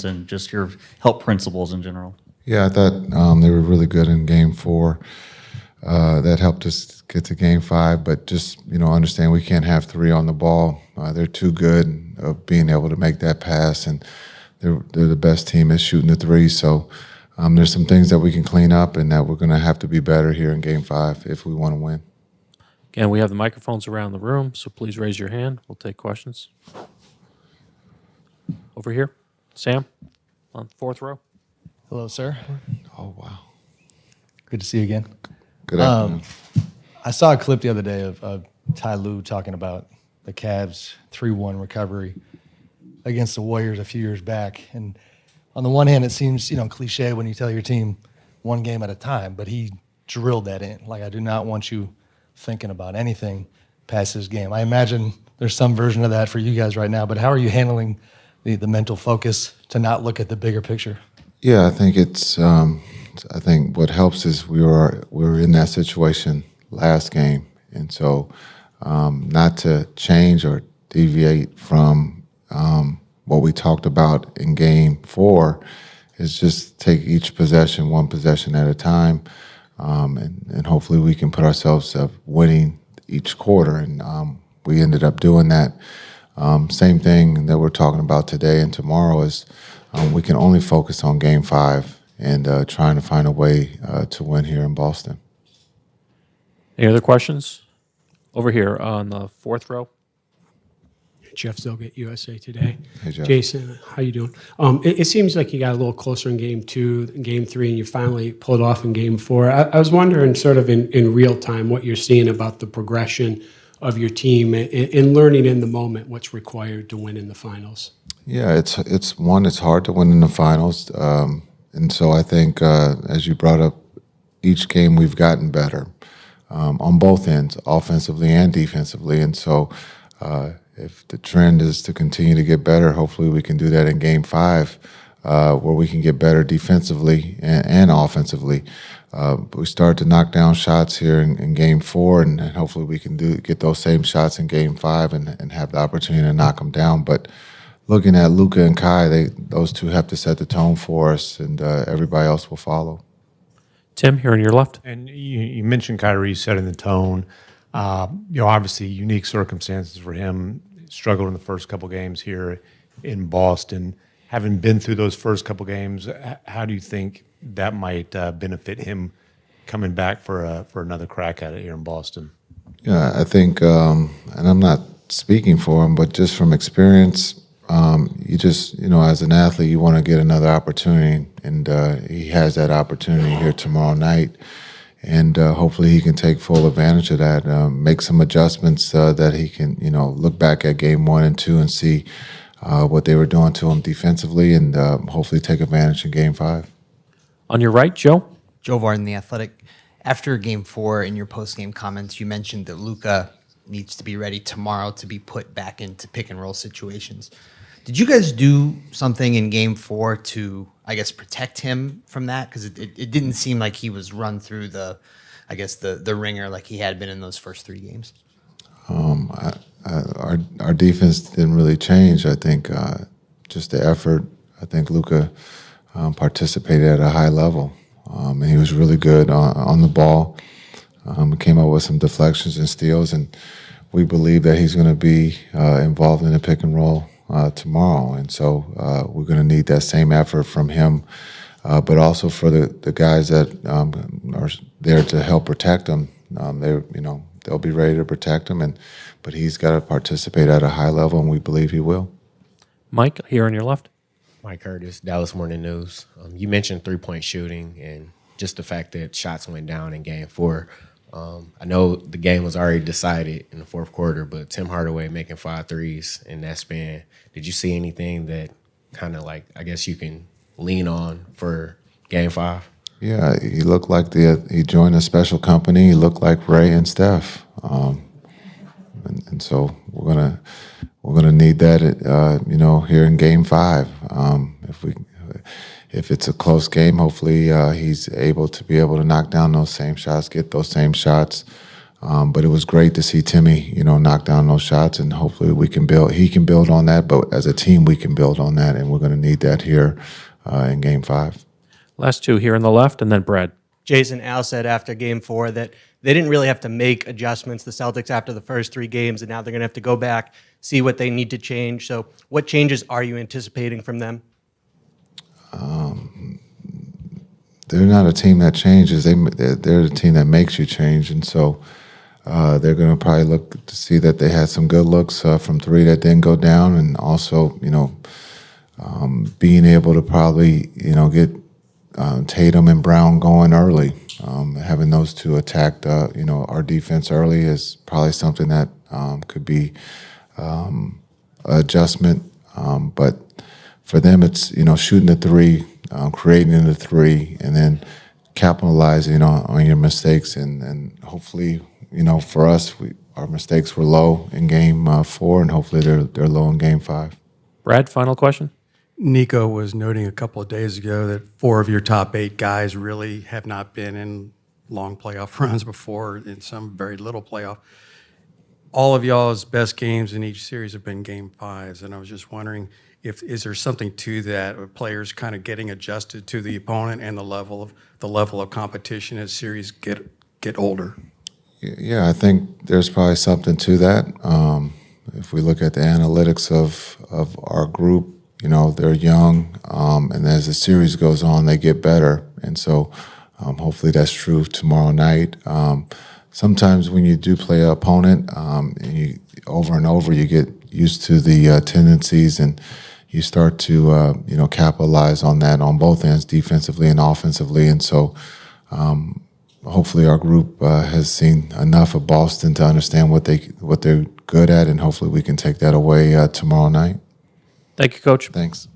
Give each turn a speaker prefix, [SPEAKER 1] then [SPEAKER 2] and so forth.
[SPEAKER 1] routines and just your help principles in general?
[SPEAKER 2] Yeah, I thought they were really good in Game 4. That helped us get to Game 5, but just understand we can't have 3 on the ball. They're too good of being able to make that pass, and they're the best team at shooting the 3. So there's some things that we can clean up, and that we're going to have to be better here in Game 5 if we want to win.
[SPEAKER 3] Again, we have the microphones around the room, so please raise your hand. We'll take questions. Over here, Sam, on 4th row.
[SPEAKER 4] Hello, sir.
[SPEAKER 2] Oh, wow.
[SPEAKER 4] Good to see you again.
[SPEAKER 2] Good afternoon.
[SPEAKER 4] I saw a clip the other day of Ty Lue talking about the Cavs' 3-1 recovery against the Warriors a few years back. And on the one hand, it seems cliche when you tell your team one game at a time, but he drilled that in. Like, I do not want you thinking about anything past this game. I imagine there's some version of that for you guys right now, but how are you handling the mental focus to not look at the bigger picture?
[SPEAKER 2] Yeah, I think it's. I think what helps is we were in that situation last game, and so not to change or deviate from what we talked about in Game 4 is just take each possession, one possession at a time, and hopefully we can put ourselves up winning each quarter, and we ended up doing that. Same thing that we're talking about today and tomorrow is we can only focus on Game 5 and trying to find a way to win here in Boston.
[SPEAKER 3] Any other questions? Over here on the 4th row.
[SPEAKER 5] Jeff Zilgett, USA Today.
[SPEAKER 2] Hey, Jeff.
[SPEAKER 5] Jason, how you doing? It seems like you got a little closer in Game 2 than Game 3, and you finally pulled off in Game 4. I was wondering sort of in real time what you're seeing about the progression of your team and learning in the moment what's required to win in the finals.
[SPEAKER 2] Yeah, it's hard to win in the finals. And so I think, as you brought up, each game we've gotten better on both ends, offensively and defensively. And so if the trend is to continue to get better, hopefully we can do that in Game 5, where we can get better defensively and offensively. We start to knock down shots here in Game 4, and hopefully we can get those same shots in Game 5 and have the opportunity to knock them down. But looking at Luka and Kai, those two have to set the tone for us, and everybody else will follow.
[SPEAKER 3] Tim, here on your left.
[SPEAKER 6] And you mentioned Kyrie setting the tone. Obviously unique circumstances for him. Struggled in the first couple games here in Boston. Having been through those first couple games, how do you think that might benefit him coming back for another crack at it here in Boston?
[SPEAKER 2] Yeah, I think, and I'm not speaking for him, but just from experience, you just, as an athlete, you want to get another opportunity, and he has that opportunity here tomorrow night, and hopefully he can take full advantage of that, make some adjustments that he can, look back at Game 1 and 2 and see what they were doing to him defensively, and hopefully take advantage in Game 5.
[SPEAKER 3] On your right, Joe.
[SPEAKER 7] Joe Varden, The Athletic. After Game 4, in your post-game comments, you mentioned that Luka needs to be ready tomorrow to be put back into pick-and-roll situations. Did you guys do something in Game 4 to, I guess, protect him from that? Because it didn't seem like he was run through the ringer like he had been in those first 3 games.
[SPEAKER 2] Our defense didn't really change. I think just the effort. I think Luka participated at a high level, and he was really good on the ball. Came up with some deflections and steals, and we believe that he's going to be involved in the pick and roll tomorrow. And so we're going to need that same effort from him, but also for the guys that are there to help protect him. They'll be ready to protect him, but he's got to participate at a high level, and we believe he will.
[SPEAKER 3] Mike, here on your left.
[SPEAKER 8] Mike Curtis, Dallas Morning News. You mentioned three-point shooting and just the fact that shots went down in Game 4. I know the game was already decided in the fourth quarter, but Tim Hardaway making 5 threes in that span. Did you see anything that kind of I guess you can lean on for Game 5?
[SPEAKER 2] Yeah, he looked like he joined a special company. He looked like Ray and Steph, and so we're gonna need that, here in Game 5. If it's a close game, hopefully he's able to knock down those same shots, get those same shots. But it was great to see Timmy, knock down those shots, and hopefully we can build. He can build on that, but as a team, we can build on that, and we're going to need that here in Game 5.
[SPEAKER 3] Last two here on the left, and then Brad.
[SPEAKER 9] Jason, Al said after Game 4 that they didn't really have to make adjustments, the Celtics, after the first 3 games, and now they're going to have to go back, see what they need to change. So what changes are you anticipating from them?
[SPEAKER 2] They're not a team that changes. They're a team that makes you change, and so they're going to probably look to see that they had some good looks from 3 that didn't go down, and also, being able to probably, get Tatum and Brown going early. Having those two attack, our defense early is probably something that could be an adjustment. But for them, it's shooting the 3, creating the 3, and then capitalizing on your mistakes. And hopefully, for us, our mistakes were low in Game 4, and hopefully they're low in Game 5.
[SPEAKER 3] Brad, final question.
[SPEAKER 10] Nico was noting a couple of days ago that 4 of your top 8 guys really have not been in long playoff runs before, in some very little playoff. All of y'all's best games in each series have been Game 5s, and I was just wondering is there something to that, of players kind of getting adjusted to the opponent and the level of competition as series get older?
[SPEAKER 2] Yeah, I think there's probably something to that. If we look at the analytics of our group, they're young, and as the series goes on, they get better. And so hopefully that's true tomorrow night. Sometimes when you do play an opponent, over and over, you get used to the tendencies, and you start to, capitalize on that on both ends, defensively and offensively. And so hopefully our group has seen enough of Boston to understand what they're good at, and hopefully we can take that away tomorrow night.
[SPEAKER 3] Thank you, Coach.
[SPEAKER 2] Thanks.